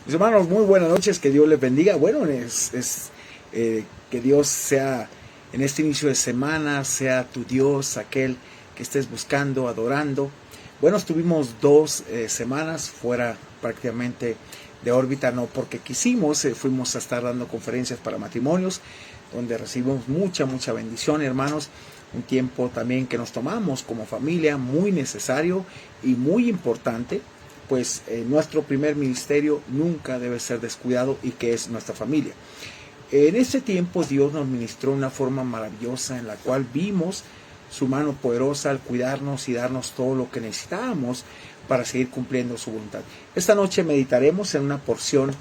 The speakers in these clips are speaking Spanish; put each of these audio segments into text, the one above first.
Mis hermanos, muy buenas noches, que Dios les bendiga. Bueno, que Dios sea en este inicio de semana, sea tu Dios, aquel que estés buscando, adorando. Bueno, estuvimos 2 semanas fuera prácticamente de órbita, no porque quisimos, fuimos a estar dando conferencias para matrimonios, donde recibimos mucha bendición, hermanos. Un tiempo también que nos tomamos como familia, muy necesario y muy importante, pues nuestro primer ministerio nunca debe ser descuidado, y que es nuestra familia. En este tiempo Dios nos ministró una forma maravillosa en la cual vimos su mano poderosa al cuidarnos y darnos todo lo que necesitábamos para seguir cumpliendo su voluntad. Esta noche meditaremos en una porción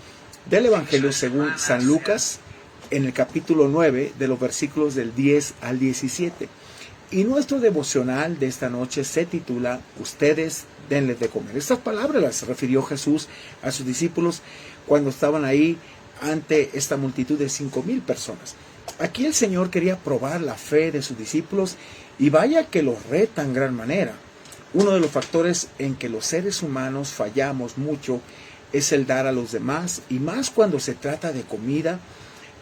del Evangelio según San Lucas, en el capítulo 9, de los versículos del 10 al 17. Y nuestro devocional de esta noche se titula Ustedes denles de comer. Estas palabras las refirió Jesús a sus discípulos cuando estaban ahí ante esta multitud de 5,000 personas. Aquí el Señor quería probar la fe de sus discípulos, y vaya que los reta en gran manera. Uno de los factores en que los seres humanos fallamos mucho es el dar a los demás, y más cuando se trata de comida.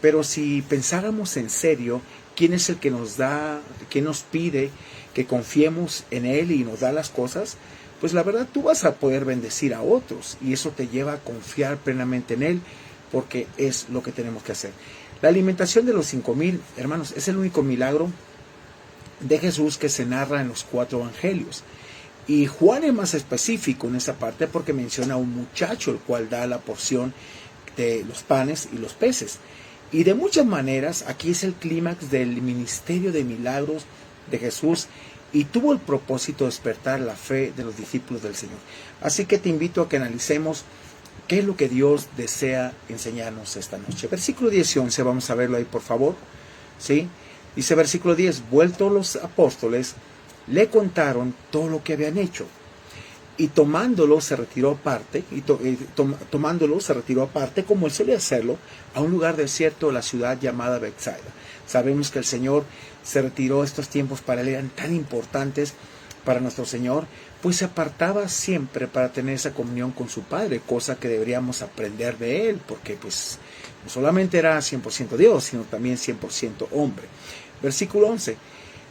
Pero si pensáramos en serio, ¿quién es el que nos da, quién nos pide que confiemos en Él y nos da las cosas? Pues la verdad, tú vas a poder bendecir a otros, y eso te lleva a confiar plenamente en Él, porque es lo que tenemos que hacer. La alimentación de los 5,000, hermanos, es el único milagro de Jesús que se narra en los 4 evangelios. Y Juan es más específico en esa parte porque menciona a un muchacho el cual da la porción de los panes y los peces. Y de muchas maneras, aquí es el clímax del ministerio de milagros de Jesús, y tuvo el propósito de despertar la fe de los discípulos del Señor. Así que te invito a que analicemos qué es lo que Dios desea enseñarnos esta noche. Versículo 10 y 11, vamos a verlo ahí, por favor. ¿Sí? Dice versículo 10, vueltos los apóstoles, le contaron todo lo que habían hecho. Y tomándolo se retiró aparte, como él solía hacerlo, a un lugar desierto de la ciudad llamada Betsaida. Sabemos que el Señor se retiró estos tiempos para él, eran tan importantes para nuestro Señor, pues se apartaba siempre para tener esa comunión con su Padre, cosa que deberíamos aprender de él, porque pues no solamente era 100% Dios, sino también 100% hombre. Versículo 11,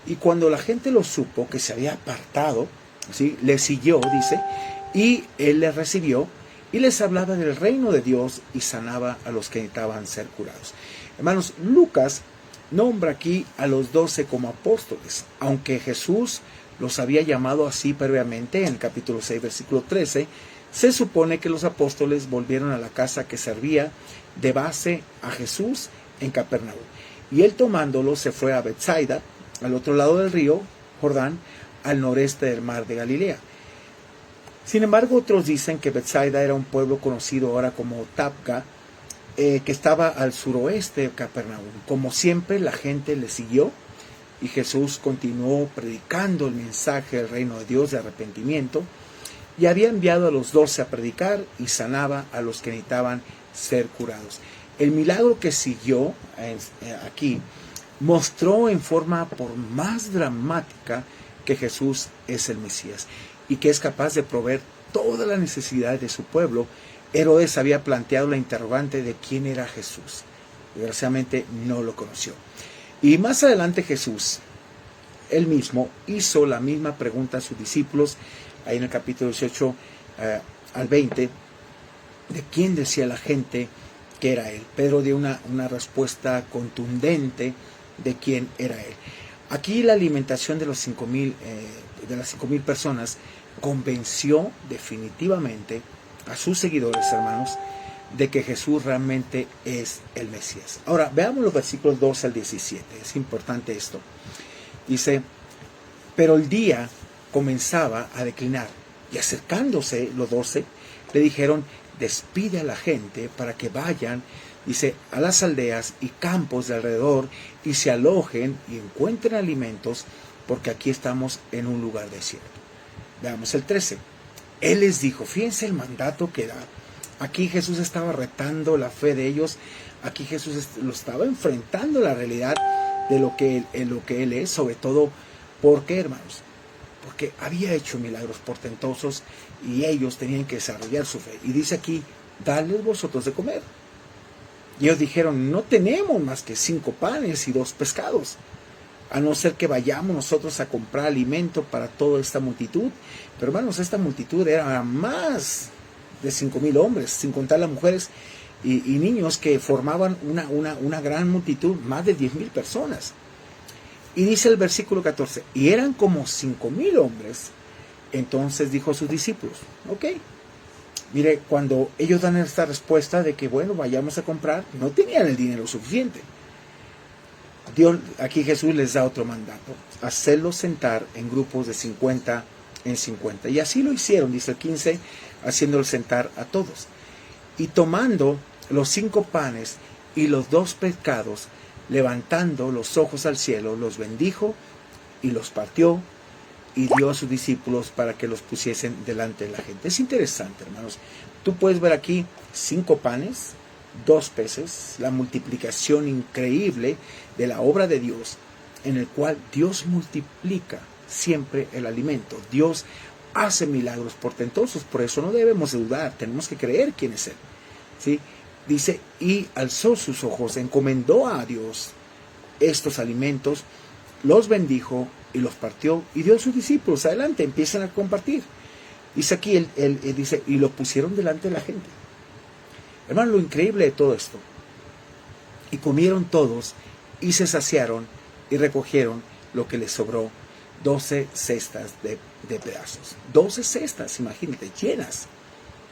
y cuando la gente lo supo que se había apartado, ¿sí?, le siguió, dice, y él les recibió y les hablaba del reino de Dios y sanaba a los que necesitaban ser curados. Hermanos, Lucas nombra aquí a los 12 como apóstoles, aunque Jesús los había llamado así previamente en el capítulo 6, versículo 13. Se supone que los apóstoles volvieron a la casa que servía de base a Jesús en Capernaum, y él tomándolo se fue a Betsaida, al otro lado del río Jordán, al noreste del mar de Galilea. Sin embargo, otros dicen que Betsaida era un pueblo conocido ahora como Tabga, que estaba al suroeste de Capernaum. Como siempre, la gente le siguió, y Jesús continuó predicando el mensaje del reino de Dios de arrepentimiento, y había enviado a los 12 a predicar, y sanaba a los que necesitaban ser curados. El milagro que siguió aquí mostró en forma por más dramática que Jesús es el Mesías y que es capaz de proveer toda la necesidad de su pueblo. Herodes había planteado la interrogante de quién era Jesús. Desgraciadamente no lo conoció. Y más adelante Jesús, él mismo, hizo la misma pregunta a sus discípulos, ahí en el capítulo 18 al 20, de quién decía la gente que era él. Pedro dio una respuesta contundente de quién era él. Aquí la alimentación de los 5,000, de las 5,000 personas convenció definitivamente a sus seguidores, hermanos, de que Jesús realmente es el Mesías. Ahora, veamos los versículos 12 al 17. Es importante esto. Dice, pero el día comenzaba a declinar, y acercándose los 12, le dijeron, despide a la gente para que vayan, dice, a las aldeas y campos de alrededor y se alojen y encuentren alimentos, porque aquí estamos en un lugar desierto. Veamos el 13. Él les dijo, fíjense el mandato que da. Aquí Jesús estaba retando la fe de ellos. Aquí Jesús lo estaba enfrentando la realidad de lo que él es, sobre todo, ¿por qué, hermanos? Porque había hecho milagros portentosos y ellos tenían que desarrollar su fe. Y dice aquí, dadles vosotros de comer. Y ellos dijeron, no tenemos más que 5 panes y 2 pescados, a no ser que vayamos nosotros a comprar alimento para toda esta multitud. Pero hermanos, esta multitud era más de 5,000 hombres, sin contar las mujeres y niños que formaban una gran multitud, más de 10,000 personas. Y dice el versículo 14, y eran como 5,000 hombres. Entonces dijo a sus discípulos, ok, mire, cuando ellos dan esta respuesta de que, bueno, vayamos a comprar, no tenían el dinero suficiente. Dios, aquí Jesús les da otro mandato, hacerlos sentar en grupos de 50 en 50. Y así lo hicieron, dice el 15, haciéndolos sentar a todos. Y tomando los 5 panes y los 2 pescados, levantando los ojos al cielo, los bendijo y los partió y dio a sus discípulos para que los pusiesen delante de la gente. Es interesante, hermanos. Tú puedes ver aquí 5 panes, 2 peces, la multiplicación increíble de la obra de Dios, en el cual Dios multiplica siempre el alimento. Dios hace milagros portentosos, por eso no debemos dudar, tenemos que creer quién es Él. ¿Sí? Dice, y alzó sus ojos, encomendó a Dios estos alimentos, los bendijo y los partió y dio a sus discípulos. Adelante, empiezan a compartir. Dice aquí, él dice, y lo pusieron delante de la gente. Hermano, lo increíble de todo esto. Y comieron todos y se saciaron y recogieron lo que les sobró, 12 cestas de pedazos. 12 cestas, imagínate, llenas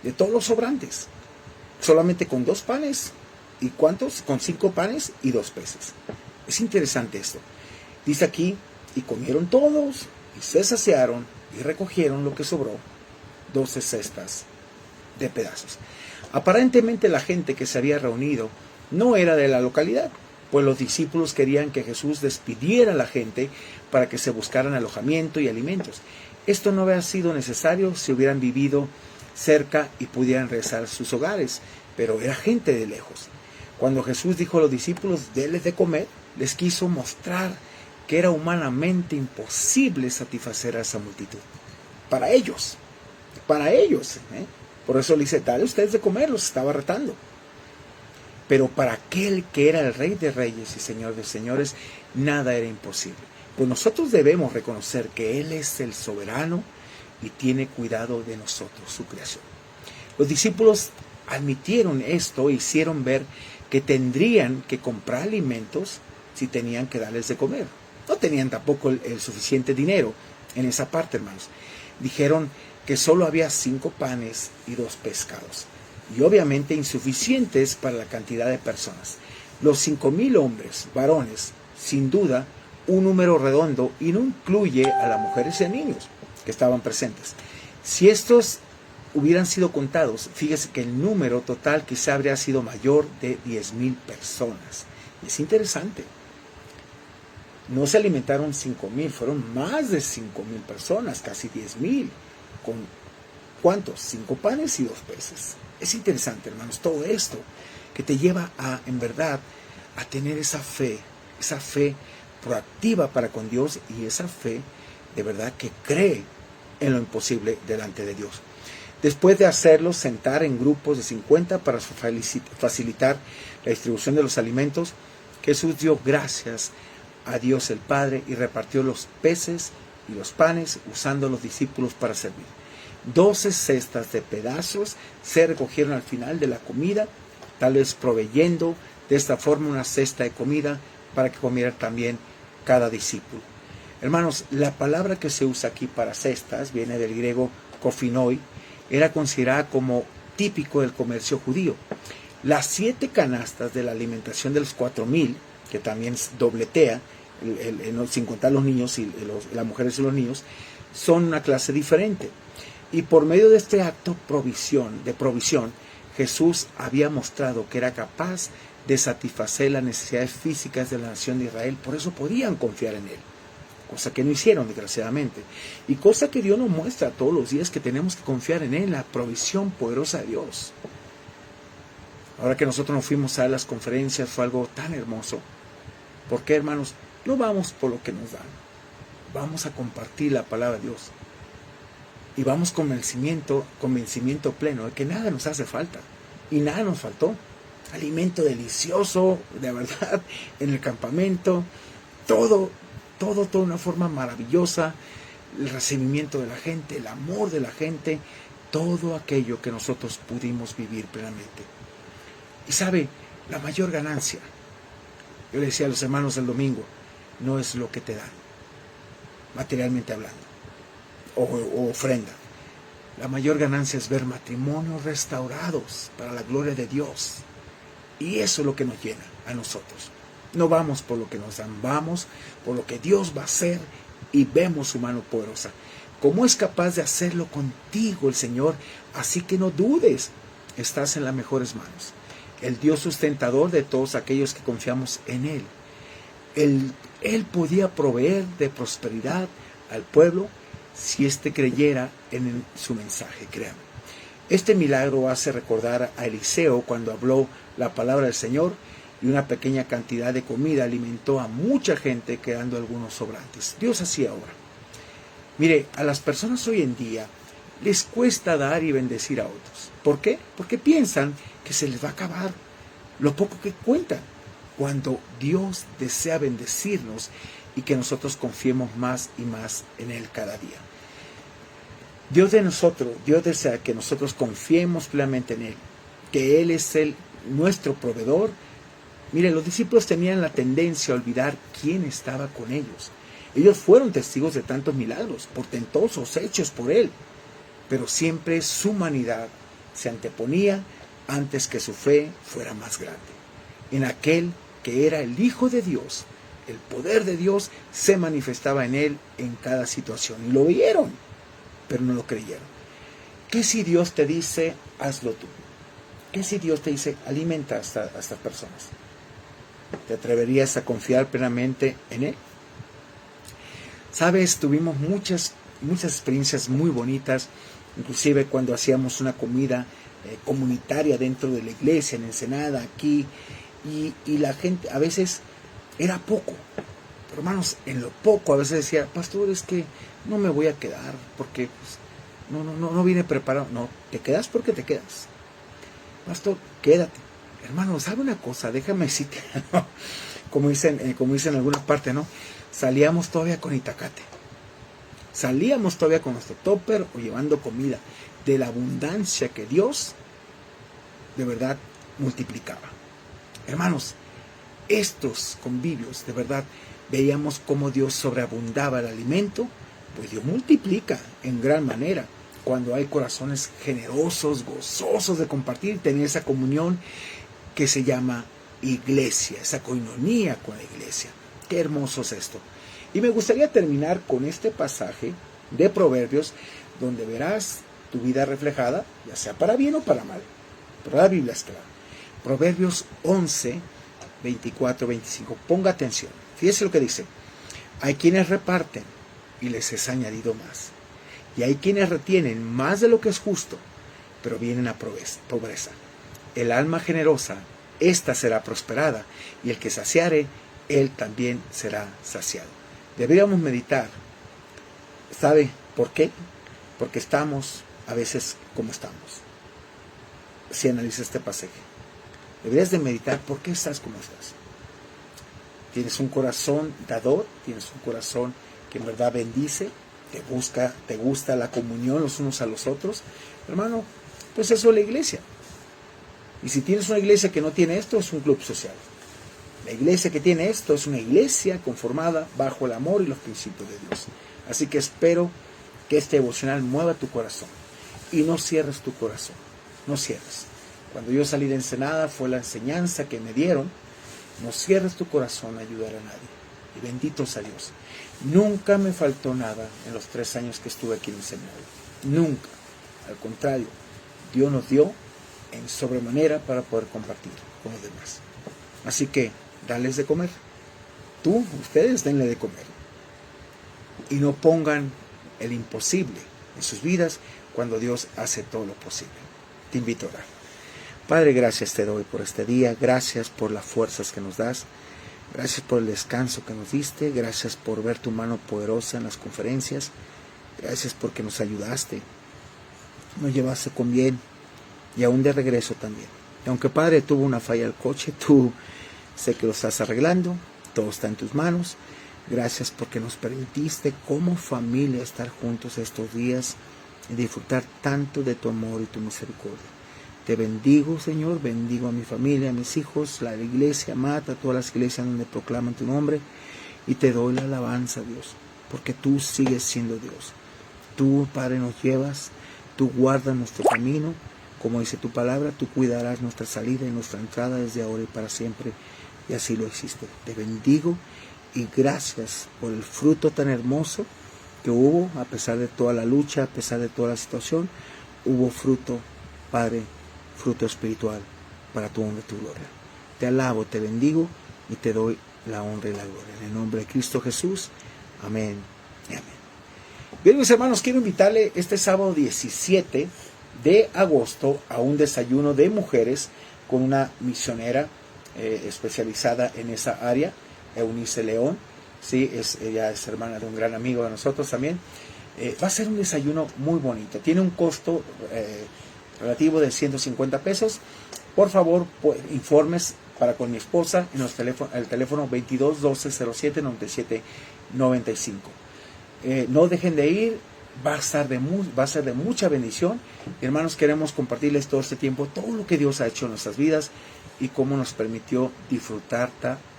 de todos los sobrantes. Solamente con 2 panes. ¿Y cuántos? Con 5 panes y 2 peces. Es interesante esto. Dice aquí, y comieron todos, y se saciaron, y recogieron lo que sobró, 12 cestas de pedazos. Aparentemente la gente que se había reunido no era de la localidad, pues los discípulos querían que Jesús despidiera a la gente para que se buscaran alojamiento y alimentos. Esto no había sido necesario si hubieran vivido cerca y pudieran regresar a sus hogares, pero era gente de lejos. Cuando Jesús dijo a los discípulos, denles de comer, les quiso mostrar que era humanamente imposible satisfacer a esa multitud. Para ellos. Por eso le dice, dale ustedes de comer, los estaba retando. Pero para aquel que era el Rey de Reyes y Señor de Señores, nada era imposible. Pues nosotros debemos reconocer que Él es el soberano y tiene cuidado de nosotros, su creación. Los discípulos admitieron esto e hicieron ver que tendrían que comprar alimentos si tenían que darles de comer. No tenían tampoco el suficiente dinero en esa parte, hermanos. Dijeron que solo había 5 panes y 2 pescados. Y obviamente insuficientes para la cantidad de personas. Los 5,000 hombres, varones, sin duda, un número redondo y no incluye a las mujeres y a niños que estaban presentes. Si estos hubieran sido contados, fíjese que el número total quizá habría sido mayor de 10,000 personas. Es interesante. No se alimentaron 5,000, fueron más de 5,000 personas, casi 10,000. ¿Con cuántos? 5 panes y 2 peces. Es interesante, hermanos, todo esto que te lleva a, en verdad, a tener esa fe proactiva para con Dios y esa fe de verdad que cree en lo imposible delante de Dios. Después de hacerlos sentar en grupos de 50 para facilitar la distribución de los alimentos, Jesús dio gracias a Dios el Padre y repartió los peces y los panes usando a los discípulos para servir. 12 cestas de pedazos se recogieron al final de la comida, tal vez proveyendo de esta forma una cesta de comida para que comiera también cada discípulo. Hermanos, la palabra que se usa aquí para cestas viene del griego kophinoi, era considerada como típico del comercio judío. Las 7 canastas de la alimentación de los 4,000, que también dobletea, sin contar los niños y las mujeres y los niños, son una clase diferente. Y por medio de este acto de provisión, Jesús había mostrado que era capaz de satisfacer las necesidades físicas de la nación de Israel. Por eso podían confiar en Él. Cosa que no hicieron, desgraciadamente. Y cosa que Dios nos muestra todos los días, que tenemos que confiar en Él, la provisión poderosa de Dios. Ahora que nosotros nos fuimos a las conferencias, fue algo tan hermoso. ¿Por qué, hermanos? No vamos por lo que nos dan. Vamos a compartir la palabra de Dios. Y vamos con convencimiento pleno de que nada nos hace falta. y nada nos faltó. Alimento delicioso, de verdad, en el campamento, todo de una forma maravillosa, el recibimiento de la gente, el amor de la gente, todo aquello que nosotros pudimos vivir plenamente. Y sabe, la mayor ganancia, yo le decía a los hermanos el domingo, no es lo que te dan, materialmente hablando, o ofrenda. La mayor ganancia es ver matrimonios restaurados para la gloria de Dios. Y eso es lo que nos llena a nosotros. No vamos por lo que nos dan, vamos por lo que Dios va a hacer y vemos su mano poderosa. ¿Cómo es capaz de hacerlo contigo el Señor? Así que no dudes, estás en las mejores manos. El Dios sustentador de todos aquellos que confiamos en Él. Él podía proveer de prosperidad al pueblo si éste creyera en su mensaje, créanme. Este milagro hace recordar a Eliseo cuando habló la palabra del Señor y una pequeña cantidad de comida alimentó a mucha gente, quedando algunos sobrantes. Dios hacía obra. Mire, a las personas hoy en día les cuesta dar y bendecir a otros. ¿Por qué? Porque piensan que se les va a acabar lo poco que cuentan, cuando Dios desea bendecirnos y que nosotros confiemos más y más en Él cada día. Dios desea que nosotros confiemos plenamente en Él, que Él es nuestro proveedor. Mire, los discípulos tenían la tendencia a olvidar quién estaba con ellos. Ellos fueron testigos de tantos milagros, portentosos, hechos por Él, pero siempre su humanidad se anteponía antes que su fe fuera más grande. En aquel que era el Hijo de Dios, el poder de Dios se manifestaba en Él en cada situación. Y lo vieron, pero no lo creyeron. ¿Qué si Dios te dice, hazlo tú? ¿Qué si Dios te dice, alimenta a estas personas? ¿Te atreverías a confiar plenamente en Él? Sabes, tuvimos muchas experiencias muy bonitas, inclusive cuando hacíamos una comida comunitaria dentro de la iglesia, en Ensenada, aquí, y la gente a veces era poco. Pero hermanos, en lo poco a veces decía, pastor, es que no me voy a quedar porque pues, no viene preparado. No, te quedas porque te quedas. Pastor, quédate. Hermano, ¿sabe una cosa? Déjame decirte, ¿no? como dicen en algunas partes, ¿no? Salíamos todavía con itacate. Salíamos todavía con nuestro topper o llevando comida de la abundancia que Dios de verdad multiplicaba. Hermanos, estos convivios, de verdad, veíamos cómo Dios sobreabundaba el alimento, pues Dios multiplica en gran manera cuando hay corazones generosos, gozosos de compartir, tener esa comunión que se llama iglesia, esa coinonía con la iglesia. Qué hermoso es esto. Y me gustaría terminar con este pasaje de Proverbios, donde verás tu vida reflejada, ya sea para bien o para mal. Pero la Biblia es clara. Proverbios 11, 24, 25. Ponga atención. Fíjese lo que dice. Hay quienes reparten y les es añadido más. Y hay quienes retienen más de lo que es justo, pero vienen a pobreza. El alma generosa, ésta será prosperada, y el que saciare, él también será saciado. Deberíamos meditar. ¿Sabe por qué? Porque estamos a veces como estamos. Si analizas este pasaje, deberías de meditar por qué estás como estás. Tienes un corazón dador, tienes un corazón que en verdad bendice, te gusta la comunión los unos a los otros. Hermano, pues eso es la iglesia. Y si tienes una iglesia que no tiene esto, es un club social. La iglesia que tiene esto es una iglesia conformada bajo el amor y los principios de Dios. Así que espero que este devocional mueva tu corazón. Y no cierres tu corazón. No cierres. Cuando yo salí de Ensenada fue la enseñanza que me dieron. No cierres tu corazón a ayudar a nadie. Y bendito sea Dios. Nunca me faltó nada en los 3 años que estuve aquí en el seminario. Nunca. Al contrario, Dios nos dio en sobremanera para poder compartir con los demás. Así que, dales de comer. Ustedes denle de comer. Y no pongan el imposible en sus vidas cuando Dios hace todo lo posible. Te invito a orar. Padre, gracias te doy por este día. Gracias por las fuerzas que nos das. Gracias por el descanso que nos diste. Gracias por ver tu mano poderosa en las conferencias. Gracias porque nos ayudaste. Nos llevaste con bien y aún de regreso también. Y aunque Padre tuvo una falla el coche, tú sé que lo estás arreglando, todo está en tus manos. Gracias porque nos permitiste como familia estar juntos estos días y disfrutar tanto de tu amor y tu misericordia. Te bendigo, Señor, bendigo a mi familia, a mis hijos, la iglesia, Mata, todas las iglesias donde proclaman tu nombre, y te doy la alabanza, Dios, porque tú sigues siendo Dios. Tú, Padre, nos llevas, tú guardas nuestro camino, como dice tu palabra, tú cuidarás nuestra salida y nuestra entrada desde ahora y para siempre, y así lo hiciste. Te bendigo y gracias por el fruto tan hermoso que hubo, a pesar de toda la lucha, a pesar de toda la situación, hubo fruto, Padre, fruto espiritual para tu honra y tu gloria. Te alabo, te bendigo y te doy la honra y la gloria. En el nombre de Cristo Jesús, amén y amén. Bien, mis hermanos, quiero invitarle este sábado 17 de agosto a un desayuno de mujeres con una misionera especializada en esa área, Eunice León. Sí, ella es hermana de un gran amigo de nosotros también. Va a ser un desayuno muy bonito. Tiene un costo relativo de 150 pesos. Por favor, informes para con mi esposa en el teléfono 22 12 07 97 95. No dejen de ir, va a ser de mucha bendición. Hermanos, queremos compartirles todo este tiempo, todo lo que Dios ha hecho en nuestras vidas y cómo nos permitió disfrutar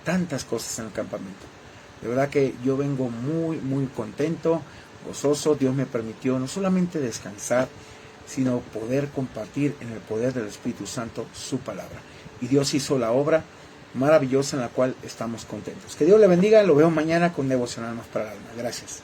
tantas cosas en el campamento. De verdad que yo vengo muy, muy contento, gozoso. Dios me permitió no solamente descansar, sino poder compartir en el poder del Espíritu Santo su palabra. Y Dios hizo la obra maravillosa en la cual estamos contentos. Que Dios le bendiga. Lo veo mañana con Devocional Más para el Alma. Gracias.